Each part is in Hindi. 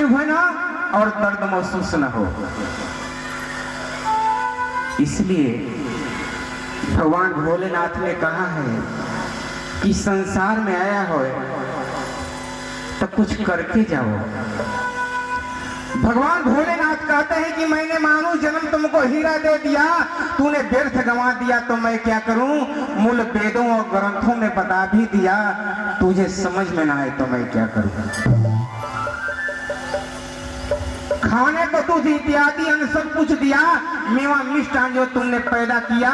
तकलीफ है ना और दर्द महसूस न हो। इसलिए भगवान भोलेनाथ ने कहा है कि संसार में आया हो तो कुछ करके जाओ। भगवान भोलेनाथ कहते हैं कि मैंने मानो जन्म तुमको हीरा दे दिया, तूने व्यर्थ गंवा दिया तो मैं क्या करूं। मूल वेदों और ग्रंथों में बता भी दिया, तुझे समझ में ना आए तो मैं क्या करूं। खाने को दूध इत्यादि अन्न सब कुछ दिया, मेवा मिष्टान जो तुमने पैदा किया,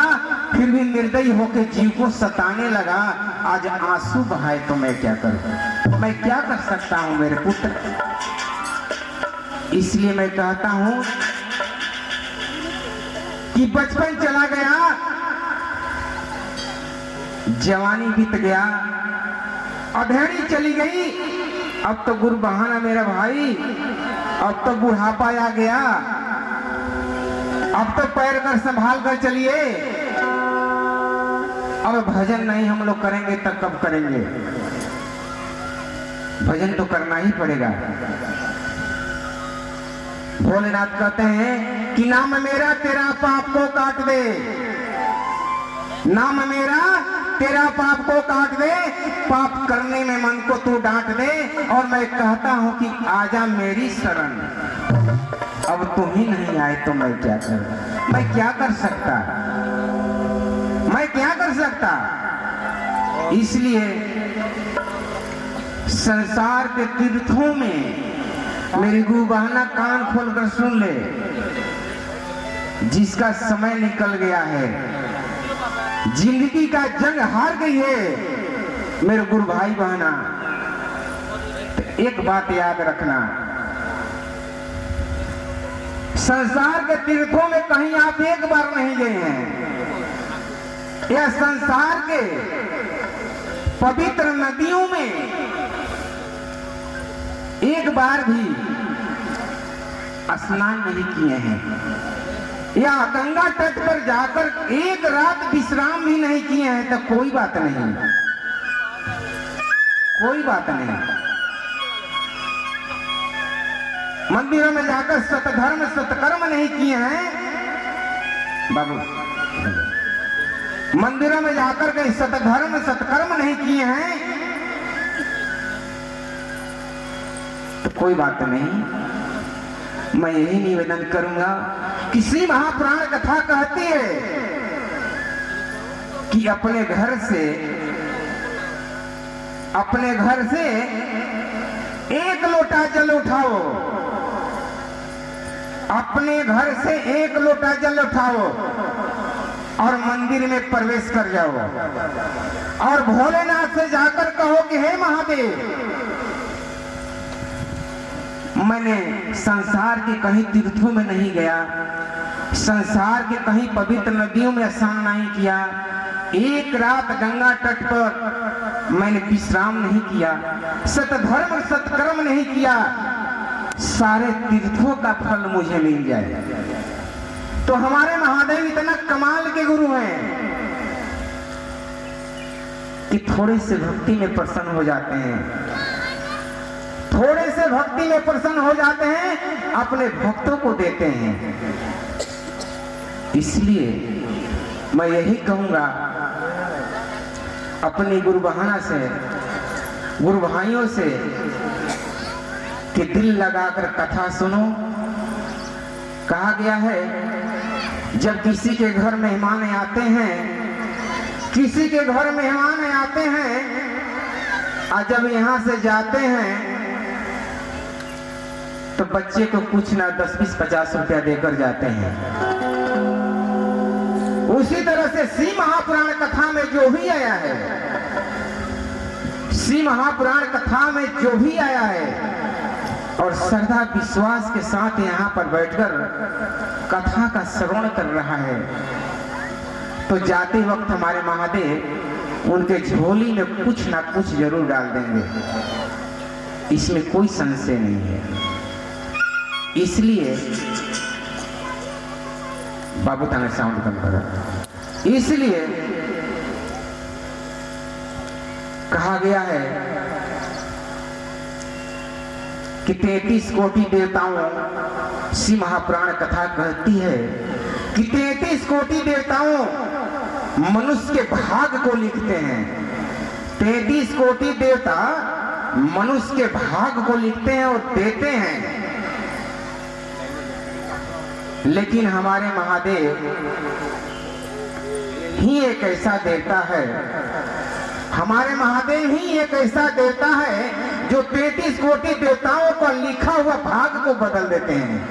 फिर भी निर्दयी होकर जीव को सताने लगा। आज आंसू बहाए तो मैं क्या करूं। मैं क्या कर सकता हूं मेरे पुत्र। इसलिए मैं कहता हूं कि बचपन चला गया, जवानी बीत गया, अधेड़ी चली गई, अब तो गुरु बहाना मेरा भाई, अब तो बुढ़ापा आ गया, अब तो पैर कर संभाल कर चलिए। अब भजन नहीं हम लोग करेंगे तब कब करेंगे। भजन तो करना ही पड़ेगा। भोलेनाथ कहते हैं कि नाम मेरा तेरा पाप को काट दे, नाम मेरा तेरा पाप को काट दे, पाप करने में मन को तू डांट दे। और मैं कहता हूं कि आजा मेरी शरण, अब तू ही नहीं आए तो मैं क्या करूं। मैं क्या कर सकता, मैं क्या कर सकता। इसलिए संसार के तीर्थों में मेरी गुरु बहाना कान खोलकर सुन ले। जिसका समय निकल गया है, जिंदगी का जंग हार गई है मेरे गुरु भाई बहना, तो एक बात याद रखना, संसार के तीर्थों में कहीं आप एक बार नहीं गए हैं, या संसार के पवित्र नदियों में एक बार भी स्नान नहीं किए हैं, या गंगा तट पर जाकर एक रात विश्राम भी नहीं किए हैं, तो कोई बात नहीं, कोई बात नहीं। मंदिरों में जाकर सतधर्म सत्कर्म नहीं किए हैं बाबू, मंदिरों में जाकर के सतधर्म सत्कर्म नहीं किए हैं तो कोई बात नहीं। मैं यही निवेदन करूंगा कि श्री महापुराण कथा कहती है कि अपने घर से एक लोटा जल उठाओ, अपने घर से एक लोटा जल उठाओ और मंदिर में प्रवेश कर जाओ और भोलेनाथ से जाकर कहो कि हे महादेव, मैंने संसार के कहीं तीर्थों में नहीं गया, संसार के कहीं पवित्र नदियों में स्नान नहीं किया, एक रात गंगा तट पर मैंने विश्राम नहीं किया, सतधर्म सत्कर्म नहीं किया, सारे तीर्थों का फल मुझे मिल जाए। तो हमारे महादेव इतना कमाल के गुरु हैं कि थोड़े से भक्ति में प्रसन्न हो जाते हैं, थोड़े से भक्ति में प्रसन्न हो जाते हैं, अपने भक्तों को देते हैं। इसलिए मैं यही कहूंगा अपनी गुरु बहाना से, गुरु भाइयों से कि दिल लगाकर कथा सुनो। कहा गया है जब किसी के घर मेहमान आते हैं, किसी के घर मेहमान आते हैं और जब यहाँ से जाते हैं तो बच्चे को कुछ ना 10, 20, 50 रुपया देकर जाते हैं। उसी तरह से श्री महापुराण कथा में जो भी आया है, श्री महापुराण कथा में जो भी आया है और श्रद्धा विश्वास के साथ यहाँ पर बैठकर कथा का श्रवण कर रहा है, तो जाते वक्त हमारे महादेव उनके झोली में कुछ ना कुछ जरूर डाल देंगे, इसमें कोई संशय नहीं है। इसलिए बाबू ताने साउंड कम करो। इसलिए कहा गया है कि 33 कोटि देवताओं श्री महापुराण कथा कहती है कि 33 कोटि देवताओं मनुष्य के भाग को लिखते हैं। 33 कोटि देवता मनुष्य के भाग को लिखते हैं और देते हैं। लेकिन हमारे महादेव ही एक ऐसा देवता है, हमारे महादेव ही एक ऐसा देवता है जो 33 कोटि देवताओं का लिखा हुआ भाग को बदल देते हैं।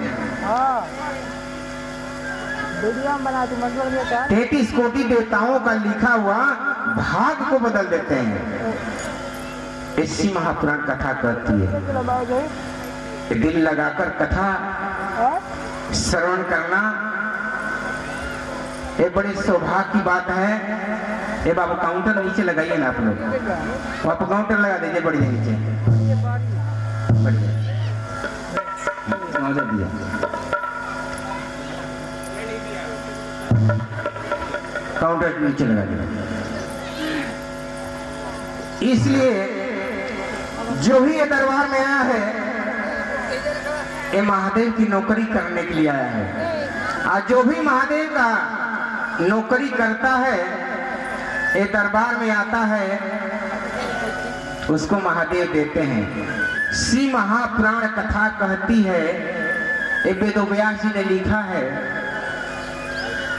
33 कोटि देवताओं का लिखा हुआ भाग को बदल देते हैं। इसी महापुराण कथा कहती है। दिल लगाकर कथा श्रवण करना ये बड़ी सौभाग्य की बात है। ये बाबू काउंटर नीचे लगाइए ना आप लोग, आप काउंटर लगा दीजिए बढ़िया नीचे, बढ़िया दिया। काउंटर नीचे लगा दिया। इसलिए जो भी ये दरबार में आया है ये महादेव की नौकरी करने के लिए आया है। आज जो भी महादेव का नौकरी करता है ये दरबार में आता है उसको महादेव देते हैं। श्री महापुराण कथा कहती है, ये वेदव्यास जी ने लिखा है,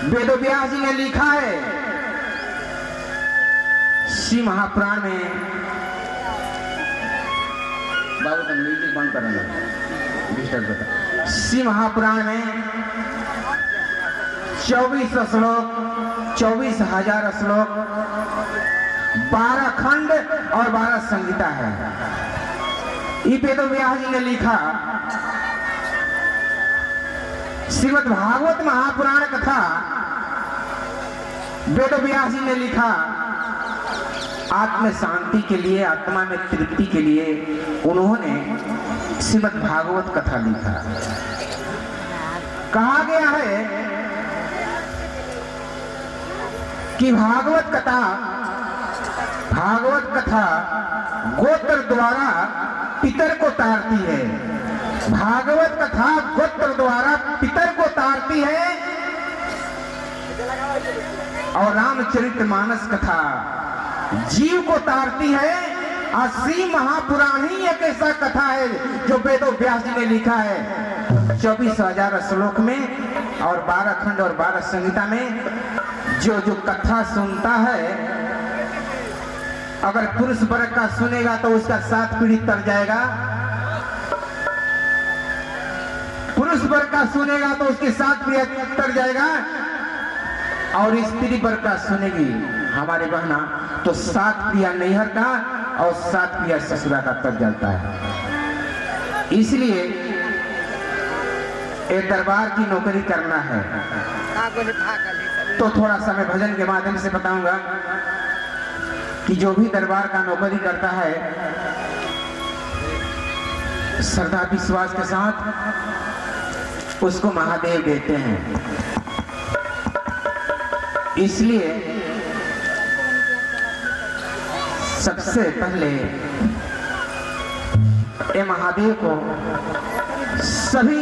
वेदव्यास जी ने लिखा है श्री महापुराण में। बाबू तुम म्यूजिक बंद करना, डिस्टर्ब करता। श्री महापुराण में 24 श्लोक, 24,000 श्लोक, 12 खंड और 12 संहिता है। ये वेदव्यास जी ने लिखा। श्रीमद् भागवत महापुराण कथा वेदव्यास जी ने लिखा आत्म शांति के लिए, आत्मा में तृप्ति के लिए उन्होंने श्रीमद् भागवत कथा लिखा। कहा गया है कि भागवत कथा गोत्र द्वारा पितर को तारती है। भागवत कथा गोत्र द्वारा पितर को तारती है और रामचरितमानस कथा जीव को तारती है। और श्री महापुराण ही एक ऐसा कथा है जो वेदव्यास जी ने लिखा है 24,000 श्लोक में और 12 खंड और 12 संहिता में। जो कथा सुनता है अगर पुरुष वर्ग का सुनेगा तो उसका 7 पीढ़ी तर जाएगा, पुरुष वर्ग का सुनेगा तो उसके 7 पीढ़ी तर जाएगा, और स्त्री वर्ग का सुनेगी हमारे बहना तो 7 पीढ़िया नैहर का और 7 पीढ़िया ससुरा का तर जाता है। इसलिए एक दरबार की नौकरी करना है तो थोड़ा सा मैं भजन के माध्यम से बताऊंगा कि जो भी दरबार का नौकरी करता है श्रद्धा विश्वास के साथ उसको महादेव देते हैं। इसलिए सबसे पहले ये महादेव को सभी